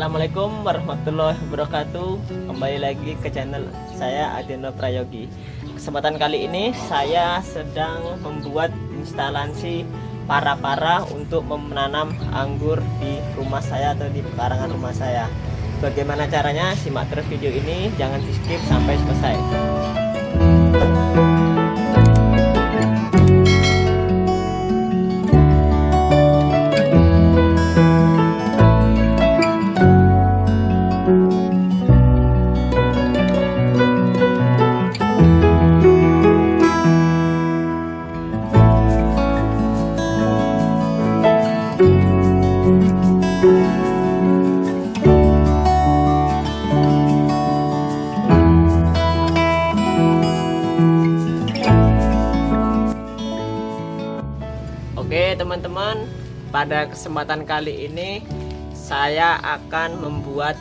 Assalamualaikum warahmatullahi wabarakatuh. Kembali lagi ke channel saya Adeno Prayogi. Kesempatan kali ini saya sedang membuat instalasi para-para untuk menanam anggur di rumah saya atau di pekarangan rumah saya. Bagaimana caranya? Simak terus video ini, jangan di skip sampai selesai. Oke teman-teman, pada kesempatan kali ini saya akan membuat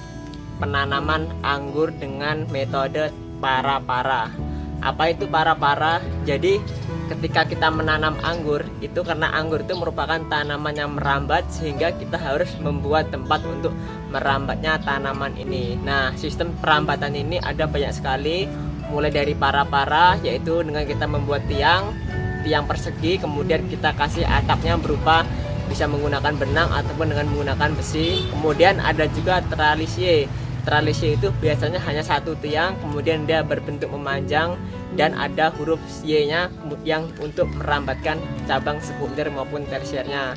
penanaman anggur dengan metode para-para. Apa itu para-para? Jadi ketika kita menanam anggur itu, karena anggur itu merupakan tanaman yang merambat, sehingga kita harus membuat tempat untuk merambatnya tanaman ini. Nah, sistem perambatan ini ada banyak sekali, mulai dari para-para, yaitu dengan kita membuat tiang persegi, kemudian kita kasih atapnya berupa bisa menggunakan benang ataupun dengan menggunakan besi. Kemudian ada juga tralisie. Tralisie itu biasanya hanya satu tiang, kemudian dia berbentuk memanjang dan ada huruf Y-nya yang untuk merambatkan cabang sekunder maupun tersiernya.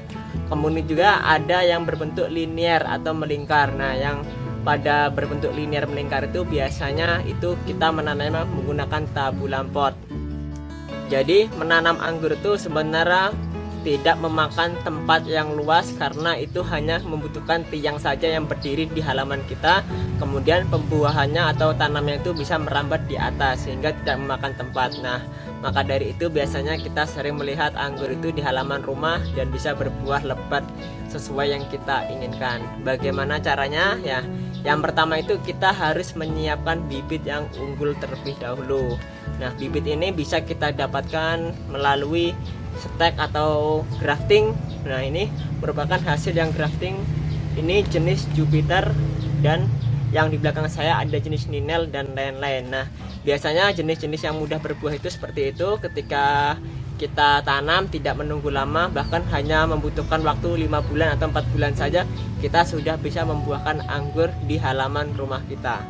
Kemudian juga ada yang berbentuk linier atau melingkar. Nah, yang pada berbentuk linier melingkar itu biasanya itu kita menanamnya menggunakan tabulam pot. Jadi menanam anggur itu sebenarnya tidak memakan tempat yang luas, karena itu hanya membutuhkan tiang saja yang berdiri di halaman kita. Kemudian pembuahannya atau tanamnya itu bisa merambat di atas sehingga tidak memakan tempat. Nah, maka dari itu biasanya kita sering melihat anggur itu di halaman rumah dan bisa berbuah lebat sesuai yang kita inginkan. Bagaimana caranya? Ya, yang pertama itu kita harus menyiapkan bibit yang unggul terlebih dahulu. Nah, bibit ini bisa kita dapatkan melalui stek atau grafting. Nah, ini merupakan hasil yang grafting. Ini jenis Jupiter, dan yang di belakang saya ada jenis Ninel dan lain-lain. Nah, biasanya jenis-jenis yang mudah berbuah itu seperti itu. Ketika kita tanam tidak menunggu lama, bahkan hanya membutuhkan waktu 5 bulan atau 4 bulan saja kita sudah bisa membuahkan anggur di halaman rumah kita.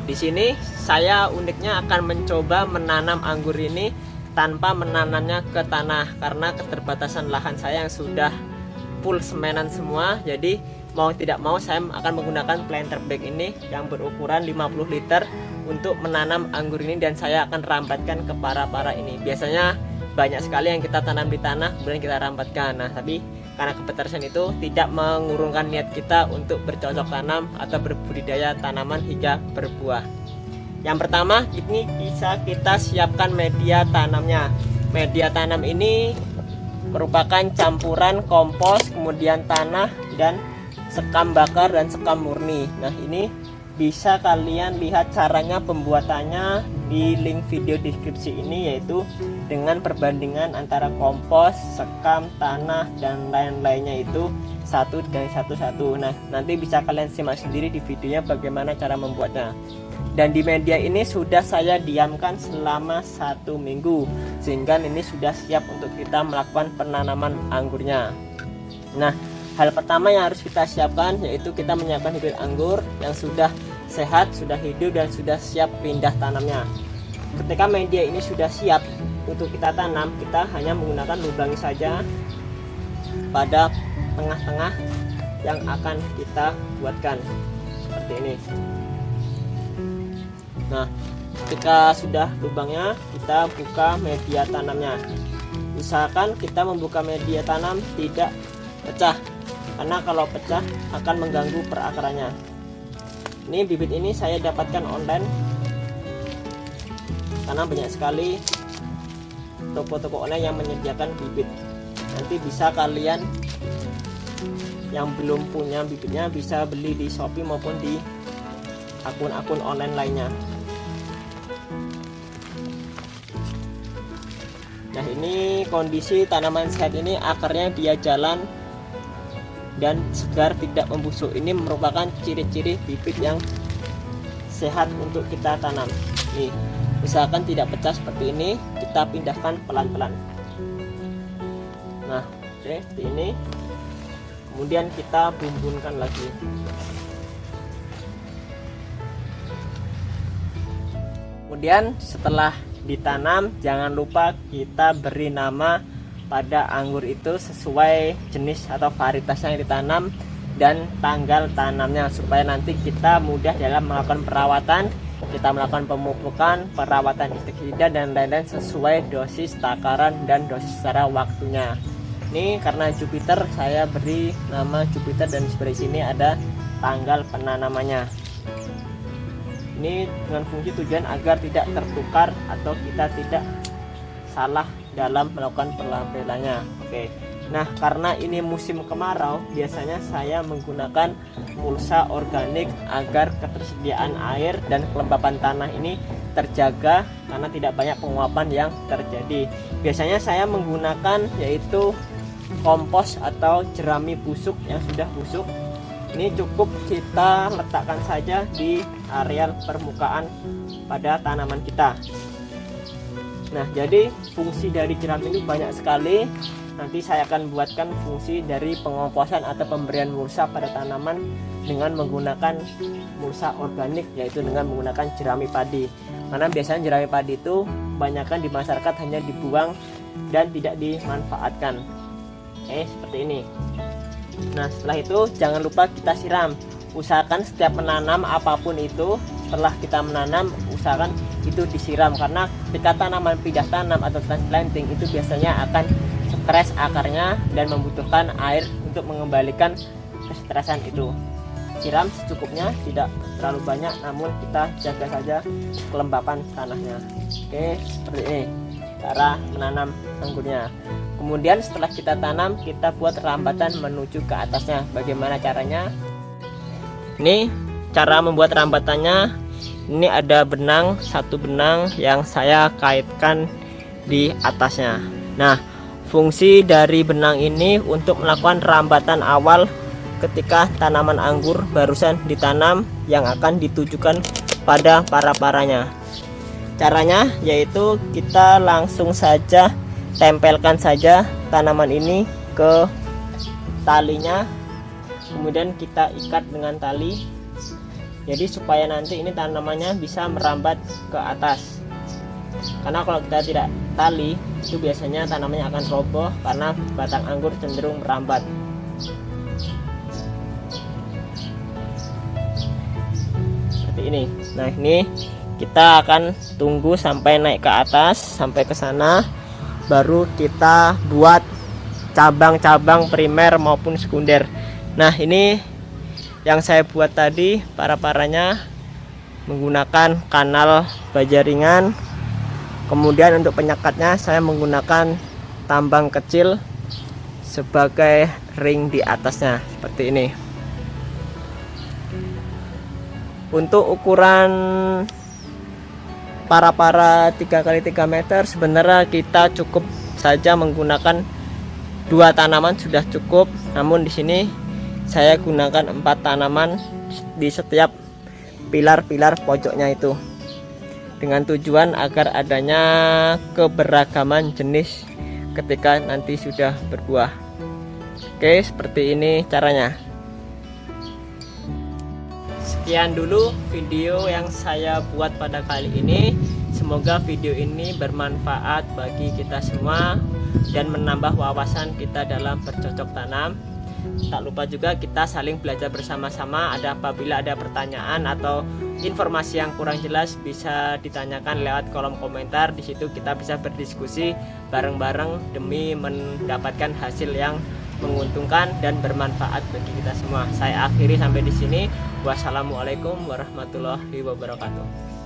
Di sini saya uniknya akan mencoba menanam anggur ini tanpa menanamnya ke tanah, karena keterbatasan lahan saya yang sudah full semenan semua. Jadi mau tidak mau saya akan menggunakan planter bag ini yang berukuran 50 liter untuk menanam anggur ini, dan saya akan rambatkan ke para-para ini. Biasanya banyak sekali yang kita tanam di tanah kemudian kita rambatkan. Nah, tapi karena keterbatasan itu tidak mengurungkan niat kita untuk bercocok tanam atau berbudidaya tanaman hingga berbuah. Yang pertama, ini bisa kita siapkan media tanamnya. Media tanam ini merupakan campuran kompos, kemudian tanah, dan sekam bakar dan sekam murni. Nah, ini bisa kalian lihat caranya pembuatannya di link video deskripsi ini, yaitu dengan perbandingan antara kompos, sekam, tanah, dan lain-lainnya itu satu dari satu. Nah, nanti bisa kalian simak sendiri di videonya bagaimana cara membuatnya. Dan di media ini sudah saya diamkan selama 1 minggu, sehingga ini sudah siap untuk kita melakukan penanaman anggurnya. Nah, hal pertama yang harus kita siapkan yaitu kita menyiapkan bibit anggur yang sudah sehat, sudah hidup, dan sudah siap pindah tanamnya. Ketika media ini sudah siap untuk kita tanam, kita hanya menggunakan lubangi saja pada tengah-tengah yang akan kita buatkan seperti ini. Nah, ketika sudah lubangnya, kita buka media tanamnya. Usahakan kita membuka media tanam tidak pecah, karena kalau pecah akan mengganggu perakarannya. Ini bibit ini saya dapatkan online, karena banyak sekali toko-toko online yang menyediakan bibit. Nanti bisa kalian yang belum punya bibitnya bisa beli di Shopee maupun di akun-akun online lainnya. Nah, ini kondisi tanaman sehat ini, akarnya dia jalan dan segar, tidak membusuk. Ini merupakan ciri-ciri bibit yang sehat untuk kita tanam. Nih, usahakan tidak pecah seperti ini. Kita pindahkan pelan-pelan. Nah, oke, seperti ini. Kemudian kita bumbunkan lagi. Kemudian setelah ditanam, jangan lupa kita beri nama pada anggur itu sesuai jenis atau varietas yang ditanam dan tanggal tanamnya, supaya nanti kita mudah dalam melakukan perawatan. Kita melakukan pemupukan, perawatan insektisida dan lain-lain sesuai dosis takaran dan dosis secara waktunya. Ini karena Jupiter, saya beri nama Jupiter dan sebelah sini ada tanggal penanamannya. Ini dengan fungsi tujuan agar tidak tertukar atau kita tidak salah dalam melakukan pelabelannya. Oke. Nah, karena ini musim kemarau, biasanya saya menggunakan mulsa organik agar ketersediaan air dan kelembapan tanah ini terjaga karena tidak banyak penguapan yang terjadi. Biasanya saya menggunakan yaitu kompos atau jerami busuk yang sudah busuk. Ini cukup kita letakkan saja di areal permukaan pada tanaman kita. Nah, jadi fungsi dari jerami ini banyak sekali. Nanti saya akan buatkan fungsi dari pengomposan atau pemberian mulsa pada tanaman dengan menggunakan mulsa organik, yaitu dengan menggunakan jerami padi. Karena biasanya jerami padi itu kebanyakan di masyarakat hanya dibuang dan tidak dimanfaatkan. Seperti ini. Nah, setelah itu jangan lupa kita siram. Usahakan setiap menanam apapun itu, setelah kita menanam usahakan itu disiram, karena ketika tanaman pindah tanam atau transplanting itu biasanya akan stres akarnya dan membutuhkan air untuk mengembalikan kestresan itu. Siram secukupnya, tidak terlalu banyak, namun kita jaga saja kelembapan tanahnya. Oke, seperti ini cara menanam anggurnya. Kemudian setelah kita tanam, kita buat rambatan menuju ke atasnya. Bagaimana caranya? Ini cara membuat rambatannya. Ini ada benang, satu benang yang saya kaitkan di atasnya. Nah, fungsi dari benang ini untuk melakukan rambatan awal ketika tanaman anggur barusan ditanam yang akan ditujukan pada para-paranya. Caranya yaitu kita langsung saja tempelkan saja tanaman ini ke talinya, kemudian kita ikat dengan tali, jadi supaya nanti ini tanamannya bisa merambat ke atas. Karena kalau kita tidak tali, itu biasanya tanamannya akan roboh karena batang anggur cenderung merambat. Seperti ini. Nah, ini kita akan tunggu sampai naik ke atas, sampai ke sana, baru kita buat cabang-cabang primer maupun sekunder. Nah, ini yang saya buat tadi para-paranya menggunakan kanal baja ringan. Kemudian untuk penyekatnya saya menggunakan tambang kecil sebagai ring di atasnya seperti ini. Untuk ukuran para 3x3 meter sebenarnya kita cukup saja menggunakan 2 tanaman sudah cukup. Namun di sini saya gunakan 4 tanaman di setiap pilar-pilar pojoknya itu, dengan tujuan agar adanya keberagaman jenis ketika nanti sudah berbuah. Oke, seperti ini caranya. Sekian dulu video yang saya buat pada kali ini. Semoga video ini bermanfaat bagi kita semua dan menambah wawasan kita dalam bercocok tanam. Tak lupa juga kita saling belajar bersama-sama. Apabila ada pertanyaan atau informasi yang kurang jelas bisa ditanyakan lewat kolom komentar. Di situ kita bisa berdiskusi bareng-bareng demi mendapatkan hasil yang menguntungkan dan bermanfaat bagi kita semua. Saya akhiri sampai di sini. Wassalamualaikum warahmatullahi wabarakatuh.